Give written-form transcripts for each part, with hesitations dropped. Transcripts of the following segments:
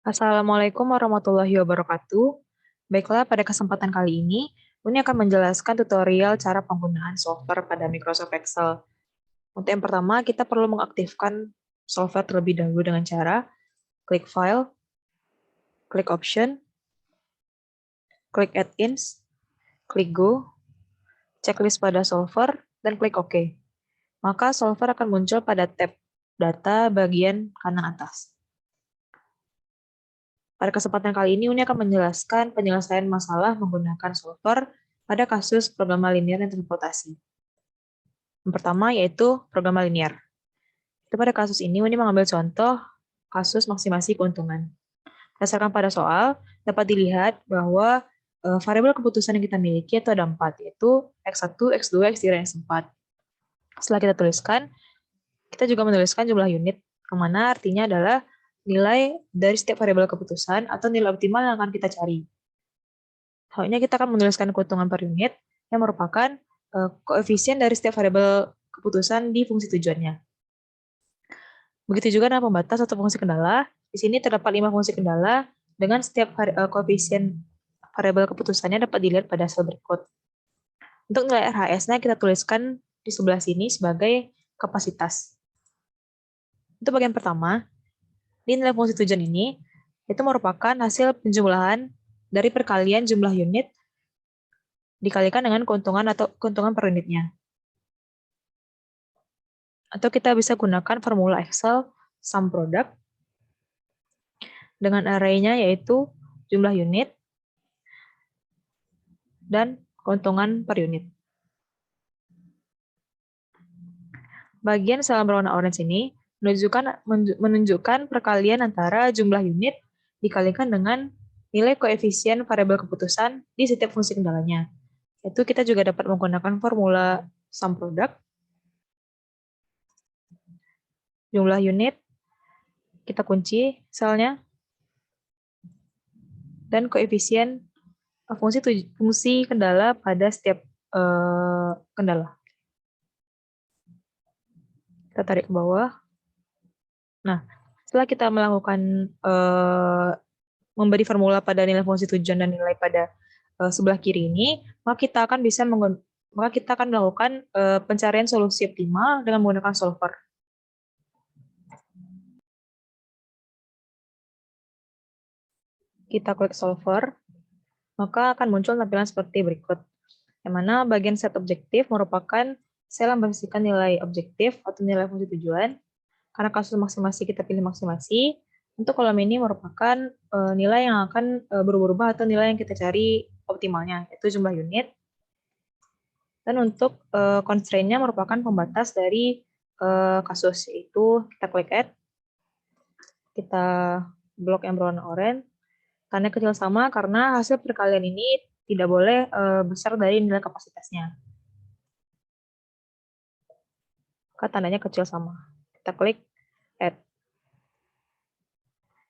Assalamualaikum warahmatullahi wabarakatuh. Baiklah, pada kesempatan kali ini, Uni akan menjelaskan tutorial cara penggunaan software pada Microsoft Excel. Untuk yang pertama, kita perlu mengaktifkan software terlebih dahulu dengan cara klik File, klik Option, klik Add-ins, klik Go, checklist pada software, dan klik OK. Maka software akan muncul pada tab Data bagian kanan atas. Pada kesempatan kali ini, Uni akan menjelaskan penyelesaian masalah menggunakan software pada kasus program linear dan transportasi. Yang pertama yaitu program linear. Itu pada kasus ini, Uni mengambil contoh kasus maksimasi keuntungan. Berdasarkan pada soal, dapat dilihat bahwa variabel keputusan yang kita miliki itu ada 4, yaitu X1, X2, X3, dan X4. Setelah kita tuliskan, kita juga menuliskan jumlah unit, yang mana artinya adalah nilai dari setiap variabel keputusan atau nilai optimal yang akan kita cari. Selanjutnya kita akan menuliskan keuntungan per unit yang merupakan koefisien dari setiap variabel keputusan di fungsi tujuannya. Begitu juga dengan pembatas atau fungsi kendala. Di sini terdapat 5 fungsi kendala dengan setiap koefisien variabel keputusannya dapat dilihat pada sel berikut. Untuk nilai RHS-nya kita tuliskan di sebelah sini sebagai kapasitas. Untuk bagian pertama, di nilai fungsi tujuan ini, itu merupakan hasil penjumlahan dari perkalian jumlah unit dikalikan dengan keuntungan atau keuntungan per unitnya. Atau kita bisa gunakan formula Excel sum product dengan array-nya yaitu jumlah unit dan keuntungan per unit. Bagian sel berwarna orange ini menunjukkan perkalian antara jumlah unit dikalikan dengan nilai koefisien variabel keputusan di setiap fungsi kendalanya. Itu kita juga dapat menggunakan formula sum product, jumlah unit, kita kunci selnya, dan koefisien fungsi kendala pada setiap kendala. Kita tarik ke bawah. Nah, setelah kita melakukan memberi formula pada nilai fungsi tujuan dan nilai pada sebelah kiri ini, maka kita akan melakukan pencarian solusi optimal dengan menggunakan solver. Kita klik solver, maka akan muncul tampilan seperti berikut. Yang mana bagian set objektif merupakan sel yang berisikan nilai objektif atau nilai fungsi tujuan. Karena kasus maksimasi kita pilih maksimasi, untuk kolom ini merupakan nilai yang akan berubah-ubah atau nilai yang kita cari optimalnya, yaitu jumlah unit. Dan untuk constraint-nya merupakan pembatas dari kasus, yaitu kita klik add, kita blok yang berwarna oranye, tanda kecil sama karena hasil perkalian ini tidak boleh besar dari nilai kapasitasnya. Maka tandanya kecil sama. Kita klik add.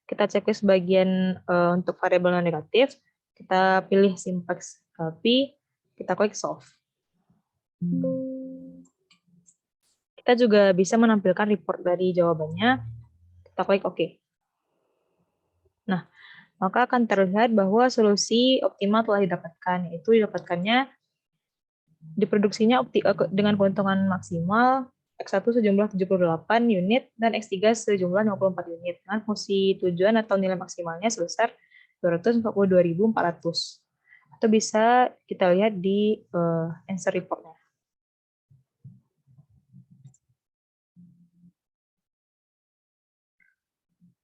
Kita checklist bagian untuk variabel non negatif, kita pilih syntax P, kita klik solve. Kita juga bisa menampilkan report dari jawabannya, kita klik OK. Nah, maka akan terlihat bahwa solusi optimal telah didapatkan, yaitu didapatkannya diproduksinya dengan keuntungan maksimal X1 sejumlah 78 unit dan X3 sejumlah 54 unit dengan fungsi tujuan atau nilai maksimalnya sebesar 242.400. Atau bisa kita lihat di answer report-nya.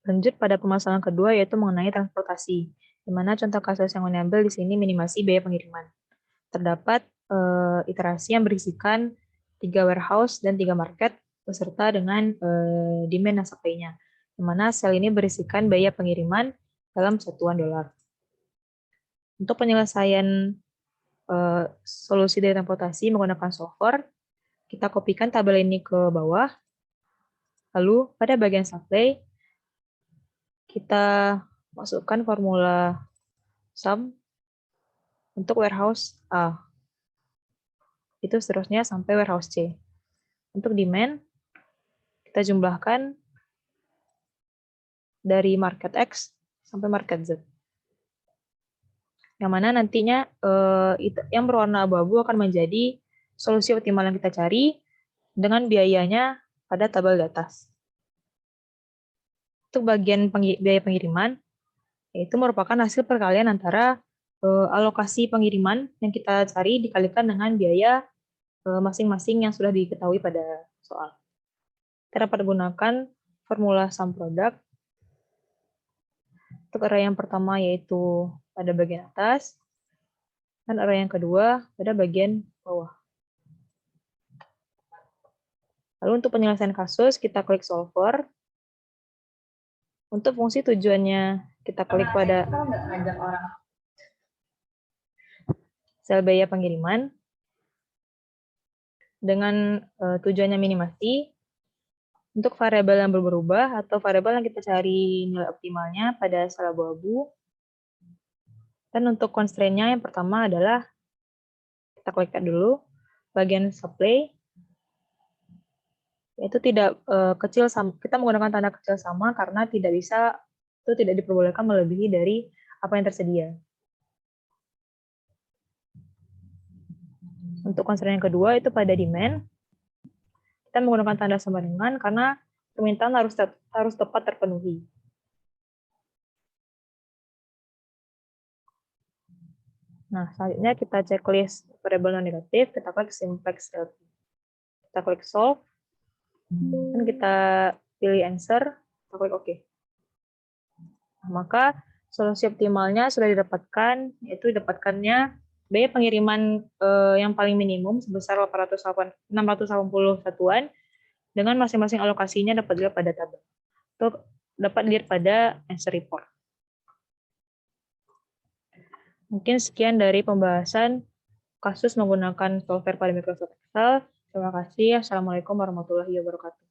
Lanjut pada permasalahan kedua yaitu mengenai transportasi, di mana contoh kasus yang mengambil di sini minimasi biaya pengiriman. Terdapat iterasi yang berisikan 3 warehouse dan 3 market beserta dengan demand dan supply-nya, di mana sel ini berisikan biaya pengiriman dalam satuan dolar. Untuk penyelesaian solusi dari transportasi menggunakan software, kita kopikan tabel ini ke bawah, lalu pada bagian supply, kita masukkan formula sum untuk warehouse A. Itu seterusnya sampai warehouse C. Untuk demand, kita jumlahkan dari market X sampai market Z. Yang mana nantinya yang berwarna abu-abu akan menjadi solusi optimal yang kita cari dengan biayanya pada tabel di atas. Untuk bagian biaya pengiriman, yaitu merupakan hasil perkalian antara alokasi pengiriman yang kita cari dikalikan dengan biaya masing-masing yang sudah diketahui pada soal. Kita dapat menggunakan formula sum product. Untuk array yang pertama yaitu pada bagian atas, dan array yang kedua pada bagian bawah. Lalu untuk penyelesaian kasus, kita klik solver. Untuk fungsi tujuannya, kita klik pada sel biaya pengiriman. Dengan tujuannya minimasi, untuk variabel yang berubah atau variabel yang kita cari nilai optimalnya pada sel abu-abu. Dan untuk constraint-nya yang pertama adalah, kita klik dulu, bagian supply, yaitu tidak kecil sama, kita menggunakan tanda kecil sama karena tidak diperbolehkan melebihi dari apa yang tersedia. Untuk constraint yang kedua itu pada demand, kita menggunakan tanda sama dengan karena permintaan harus tepat terpenuhi. Nah, selanjutnya kita checklist variabel non negatif, kita klik simplex LP. Kita klik solve, dan kita pilih answer, kita klik OK. Nah, maka solusi optimalnya sudah didapatkan, yaitu didapatkannya biaya pengiriman yang paling minimum sebesar 680 satuan dengan masing-masing alokasinya dapat dilihat pada tabel. Atau dapat dilihat pada answer report. Mungkin sekian dari pembahasan kasus menggunakan software pada Microsoft Excel. Terima kasih. Assalamualaikum warahmatullahi wabarakatuh.